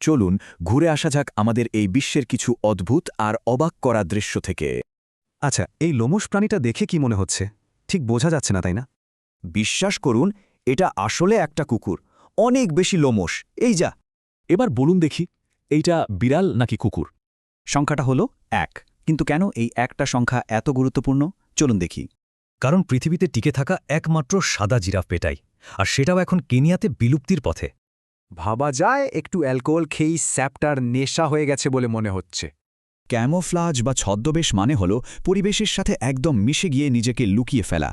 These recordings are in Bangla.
চলুন ঘুরে আসা যাক আমাদের এই বিশ্বের কিছু অদ্ভুত আর অবাক করা দৃশ্য থেকে। আচ্ছা, এই লোমশ প্রাণীটা দেখে কি মনে হচ্ছে? ঠিক বোঝা যাচ্ছে না, তাই না? বিশ্বাস করুন, এটা আসলে একটা কুকুর, অনেক বেশি লোমশ। এই যা। এবার বলুন দেখি, এইটা বিড়াল নাকি কুকুর? সংখ্যাটা হলো ১। কিন্তু কেন এই একটা সংখ্যা এত গুরুত্বপূর্ণ? চলুন দেখি। কারণ পৃথিবীতে টিকে থাকা একমাত্র সাদা জিরাফ পেটাই, আর সেটাও এখন কেনিয়াতে বিলুপ্তির পথে। ভাবা যায় একটু অ্যালকোহল খেয়েই স্যাপটার নেশা হয়ে গেছে বলে মনে হচ্ছে। ক্যামোফ্লাজ বা ছদ্মবেশ মানে হল পরিবেশের সাথে একদম মিশে গিয়ে নিজেকে লুকিয়ে ফেলা।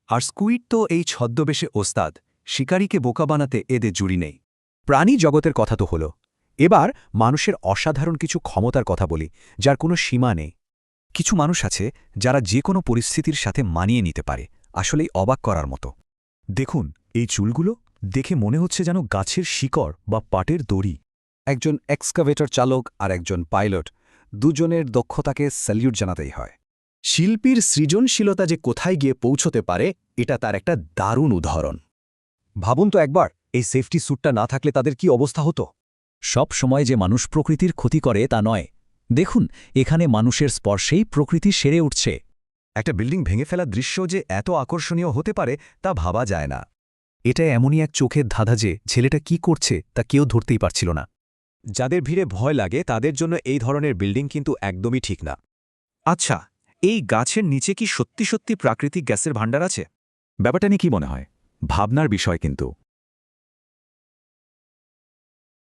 আর স্কুইড তো এই ছদ্মবেশে ওস্তাদ, শিকারীকে বোকা বানাতে এদের জুড়ি নেই। প্রাণী জগতের কথা তো হলো, এবার মানুষের অসাধারণ কিছু ক্ষমতার কথা বলি, যার কোনো সীমা নেই। কিছু মানুষ আছে যারা যে কোনো পরিস্থিতির সাথে মানিয়ে নিতে পারে, আসলেই অবাক করার মতো। দেখুন, এই চুলগুলো দেখে মনে হচ্ছে যেন গাছের শিকড় বা পাটের দড়ি। একজন এক্সকাভেটর চালক আর একজন পাইলট, দুজনের দক্ষতাকে স্যালিউট জানাতেই হয়। শিল্পীর সৃজনশীলতা যে কোথায় গিয়ে পৌঁছতে পারে, এটা তার একটা দারুণ উদাহরণ। ভাবুন তো একবার, এই সেফটি স্যুটটা না থাকলে তাদের কি অবস্থা হতো। সব সময় যে মানুষ প্রকৃতির ক্ষতি করে তা নয়। দেখুন, এখানে মানুষের স্পর্শেই প্রকৃতি সেরে উঠছে। একটা বিল্ডিং ভেঙে ফেলার দৃশ্য যে এত আকর্ষণীয় হতে পারে তা ভাবা যায় না। এটা এমনই এক চোখের ধাঁধা যে ছেলেটা কি করছে তা কেউ ধরতেই পারছিল না। যাদের ভিড়ে ভয় লাগে তাদের জন্য এই ধরনের বিল্ডিং কিন্তু একদমই ঠিক না। আচ্ছা, এই গাছের নিচে কি সত্যি সত্যি প্রাকৃতিক গ্যাসের ভাণ্ডার আছে? ব্যাপারটা নিয়ে কি মনে হয়? ভাবনার বিষয় কিন্তু।